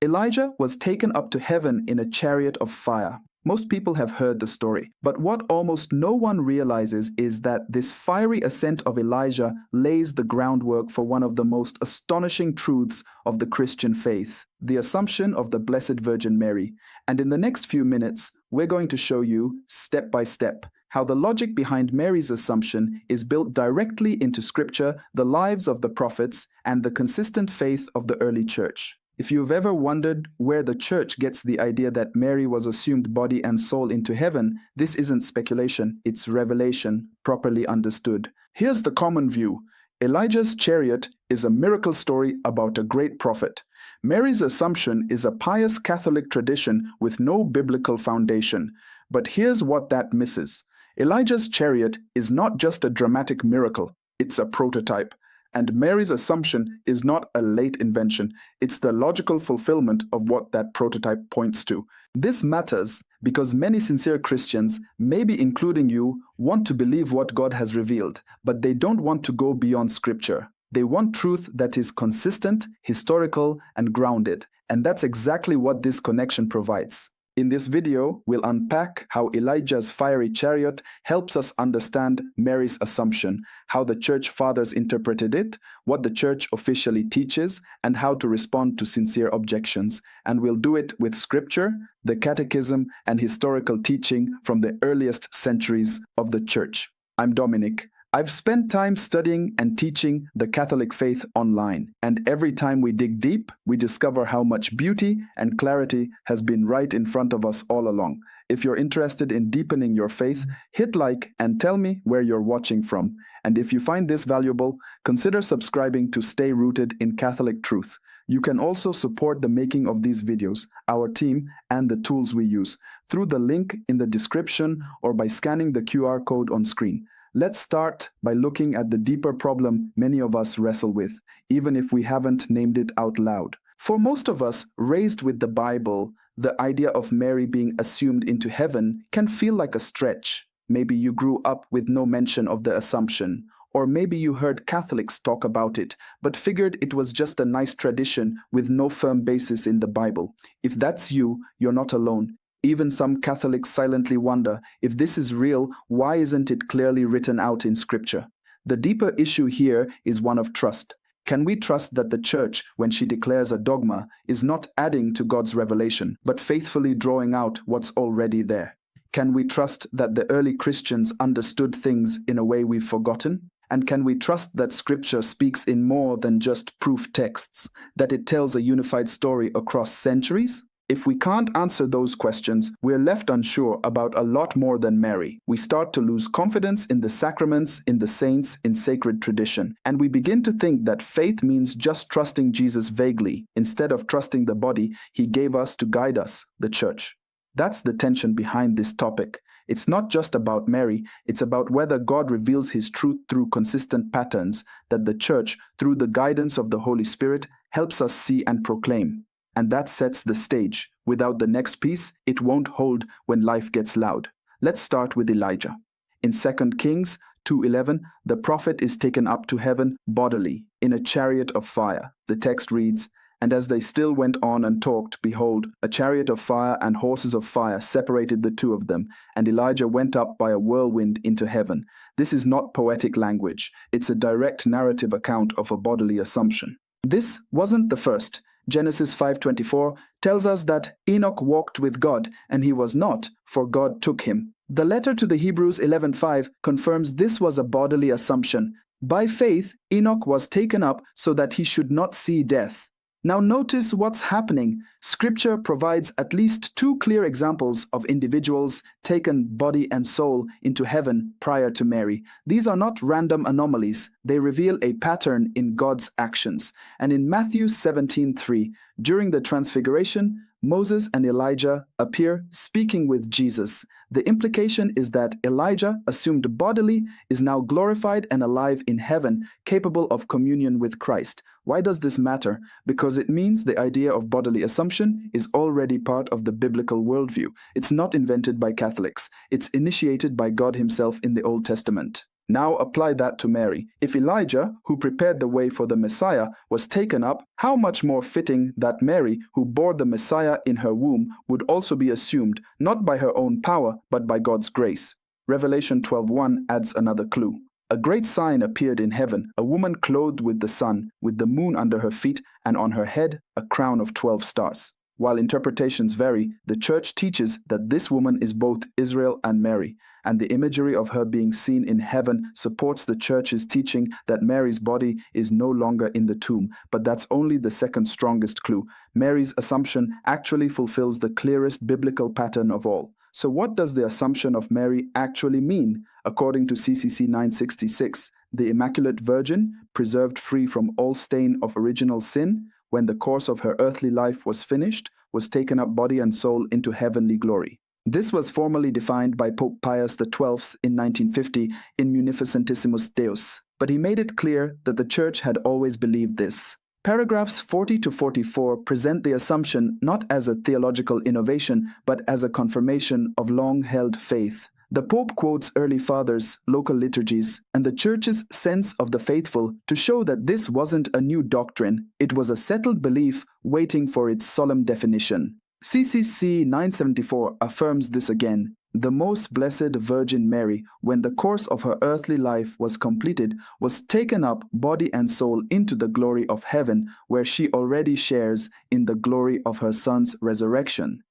Elijah was taken up to heaven in a chariot of fire. Most people have heard the story, but what almost no one realizes is that this fiery ascent of Elijah lays the groundwork for one of the most astonishing truths of the Christian faith, the Assumption of the Blessed Virgin Mary. And in the next few minutes, we're going to show you, step by step, how the logic behind Mary's assumption is built directly into Scripture, the lives of the prophets, and the consistent faith of the early church. If you've ever wondered where the church gets the idea that Mary was assumed body and soul into heaven, this isn't speculation, it's revelation, properly understood. Here's the common view. Elijah's chariot is a miracle story about a great prophet. Mary's assumption is a pious Catholic tradition with no biblical foundation. But here's what that misses. Elijah's chariot is not just a dramatic miracle, it's a prototype. And Mary's assumption is not a late invention, it's the logical fulfillment of what that prototype points to. This matters because many sincere Christians, maybe including you, want to believe what God has revealed, but they don't want to go beyond Scripture. They want truth that is consistent, historical, and grounded. And that's exactly what this connection provides. In this video, we'll unpack how Elijah's fiery chariot helps us understand Mary's assumption, how the church fathers interpreted it, what the church officially teaches, and how to respond to sincere objections. And we'll do it with Scripture, the Catechism, and historical teaching from the earliest centuries of the church. I'm Dominic. I've spent time studying and teaching the Catholic faith online, and every time we dig deep, we discover how much beauty and clarity has been right in front of us all along. If you're interested in deepening your faith, hit like and tell me where you're watching from. And if you find this valuable, consider subscribing to stay rooted in Catholic truth. You can also support the making of these videos, our team, and the tools we use through the link in the description or by scanning the QR code on screen. Let's start by looking at the deeper problem many of us wrestle with, even if we haven't named it out loud. For most of us raised with the Bible, the idea of Mary being assumed into heaven can feel like a stretch. Maybe you grew up with no mention of the Assumption, or maybe you heard Catholics talk about it, but figured it was just a nice tradition with no firm basis in the Bible. If that's you, you're not alone. Even some Catholics silently wonder, if this is real, why isn't it clearly written out in Scripture? The deeper issue here is one of trust. Can we trust that the Church, when she declares a dogma, is not adding to God's revelation, but faithfully drawing out what's already there? Can we trust that the early Christians understood things in a way we've forgotten? And can we trust that Scripture speaks in more than just proof texts, that it tells a unified story across centuries? If we can't answer those questions, we're left unsure about a lot more than Mary. We start to lose confidence in the sacraments, in the saints, in sacred tradition, and we begin to think that faith means just trusting Jesus vaguely, instead of trusting the body he gave us to guide us, the Church. That's the tension behind this topic. It's not just about Mary, it's about whether God reveals his truth through consistent patterns that the Church, through the guidance of the Holy Spirit, helps us see and proclaim. And that sets the stage. Without the next piece, it won't hold when life gets loud. Let's start with Elijah. In 2 Kings 2:11, the prophet is taken up to heaven bodily, in a chariot of fire. The text reads, "And as they still went on and talked, behold, a chariot of fire and horses of fire separated the two of them, and Elijah went up by a whirlwind into heaven." This is not poetic language. It's a direct narrative account of a bodily assumption. This wasn't the first. Genesis 5:24 tells us that Enoch walked with God, and he was not, for God took him. The letter to the Hebrews 11:5 confirms this was a bodily assumption. By faith, Enoch was taken up so that he should not see death. Now notice what's happening. Scripture provides at least two clear examples of individuals taken body and soul into heaven prior to Mary. These are not random anomalies. They reveal a pattern in God's actions. And in Matthew 17:3, during the Transfiguration, Moses and Elijah appear speaking with Jesus. The implication is that Elijah, assumed bodily, is now glorified and alive in heaven, capable of communion with Christ. Why does this matter? Because it means the idea of bodily assumption is already part of the biblical worldview. It's not invented by Catholics. It's initiated by God himself in the Old Testament. Now apply that to Mary. If Elijah, who prepared the way for the Messiah, was taken up, how much more fitting that Mary, who bore the Messiah in her womb, would also be assumed, not by her own power, but by God's grace. Revelation 12:1 adds another clue. A great sign appeared in heaven, a woman clothed with the sun, with the moon under her feet, and on her head a crown of 12 stars. While interpretations vary, the Church teaches that this woman is both Israel and Mary, and the imagery of her being seen in heaven supports the Church's teaching that Mary's body is no longer in the tomb, but that's only the second strongest clue. Mary's assumption actually fulfills the clearest biblical pattern of all. So what does the assumption of Mary actually mean? According to CCC 966, the Immaculate Virgin, preserved free from all stain of original sin, when the course of her earthly life was finished, was taken up body and soul into heavenly glory. This was formally defined by Pope Pius XII in 1950 in Munificentissimus Deus, but he made it clear that the Church had always believed this. Paragraphs 40 to 44 present the assumption not as a theological innovation, but as a confirmation of long-held faith. The Pope quotes early fathers, local liturgies, and the Church's sense of the faithful to show that this wasn't a new doctrine, it was a settled belief waiting for its solemn definition. CCC 974 affirms this again. The Most Blessed Virgin Mary, when the course of her earthly life was completed, was taken up body and soul into the glory of heaven, where she already shares in the glory of her Son's resurrection.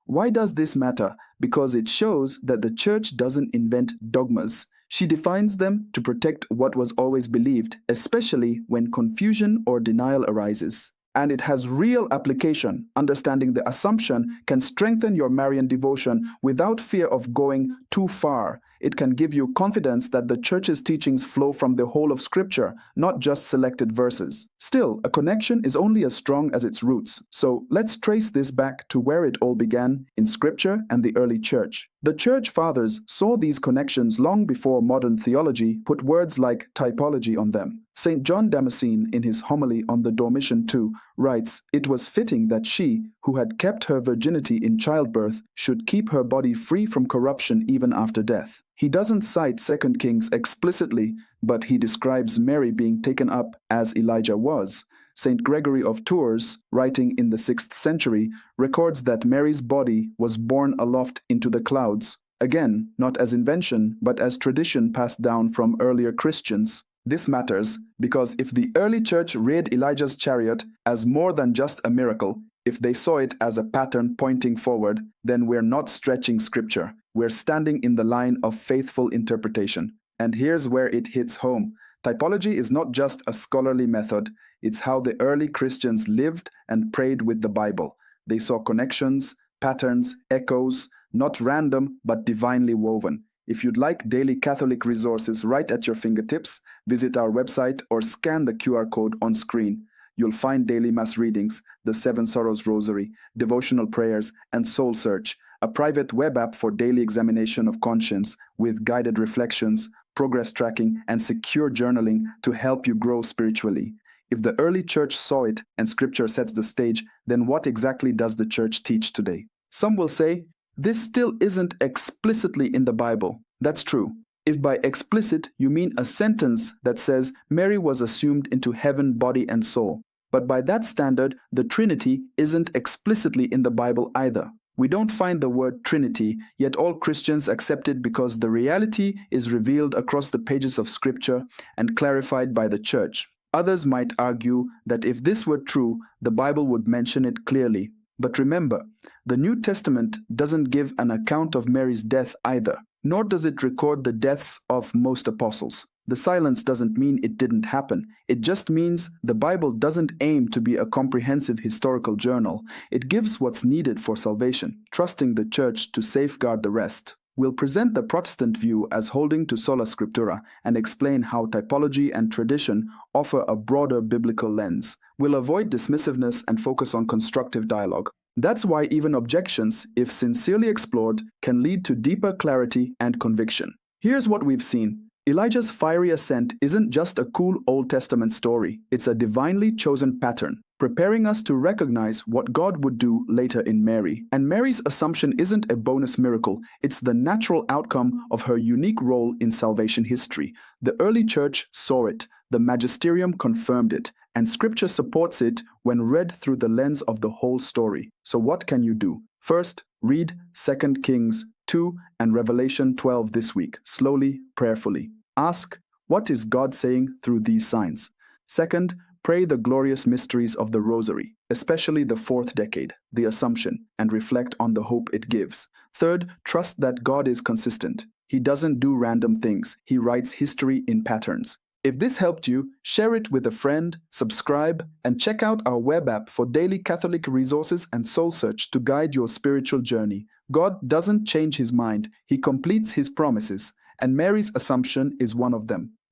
Why does this matter? Because it shows that the Church doesn't invent dogmas. She defines them to protect what was always believed, especially when confusion or denial arises. And it has real application. Understanding the assumption can strengthen your Marian devotion without fear of going too far. It can give you confidence that the Church's teachings flow from the whole of Scripture, not just selected verses. Still, a connection is only as strong as its roots. So let's trace this back to where it all began, in Scripture and the early Church. The Church Fathers saw these connections long before modern theology put words like typology on them. St. John Damascene, in his homily on the Dormition II, writes, "It was fitting that she, who had kept her virginity in childbirth, should keep her body free from corruption even after death." He doesn't cite 2 Kings explicitly, but he describes Mary being taken up as Elijah was. St. Gregory of Tours, writing in the 6th century, records that Mary's body was borne aloft into the clouds. Again, not as invention, but as tradition passed down from earlier Christians. This matters because if the early Church read Elijah's chariot as more than just a miracle, if they saw it as a pattern pointing forward, then we're not stretching Scripture. We're standing in the line of faithful interpretation. And here's where it hits home. Typology is not just a scholarly method, it's how the early Christians lived and prayed with the Bible. They saw connections, patterns, echoes, not random but divinely woven. If you'd like daily Catholic resources right at your fingertips, visit our website or scan the QR code on screen. You'll find daily Mass readings, the Seven Sorrows Rosary, devotional prayers, and Soul Search, a private web app for daily examination of conscience with guided reflections, progress tracking, and secure journaling to help you grow spiritually. If the early Church saw it and Scripture sets the stage, then what exactly does the Church teach today? Some will say, this still isn't explicitly in the Bible. That's true. If by explicit you mean a sentence that says Mary was assumed into heaven, body and soul. But by that standard, the Trinity isn't explicitly in the Bible either. We don't find the word Trinity, yet all Christians accept it because the reality is revealed across the pages of Scripture and clarified by the Church. Others might argue that if this were true, the Bible would mention it clearly. But remember, the New Testament doesn't give an account of Mary's death either, nor does it record the deaths of most apostles. The silence doesn't mean it didn't happen. It just means the Bible doesn't aim to be a comprehensive historical journal. It gives what's needed for salvation, trusting the Church to safeguard the rest. We'll present the Protestant view as holding to sola scriptura and explain how typology and tradition offer a broader biblical lens. We'll avoid dismissiveness and focus on constructive dialogue. That's why even objections, if sincerely explored, can lead to deeper clarity and conviction. Here's what we've seen. Elijah's fiery ascent isn't just a cool Old Testament story. It's a divinely chosen pattern, preparing us to recognize what God would do later in Mary. And Mary's Assumption isn't a bonus miracle, it's the natural outcome of her unique role in salvation history. The early church saw it, the magisterium confirmed it, and scripture supports it when read through the lens of the whole story. So what can you do? First, read 2 Kings 2 and Revelation 12 this week, slowly, prayerfully. Ask, what is God saying through these signs? Second, pray the glorious mysteries of the Rosary, especially the fourth decade, the Assumption, and reflect on the hope it gives. Third, trust that God is consistent. He doesn't do random things. He writes history in patterns. If this helped you, share it with a friend, subscribe, and check out our web app for daily Catholic resources and soul search to guide your spiritual journey. God doesn't change his mind. He completes his promises, and Mary's Assumption is one of them.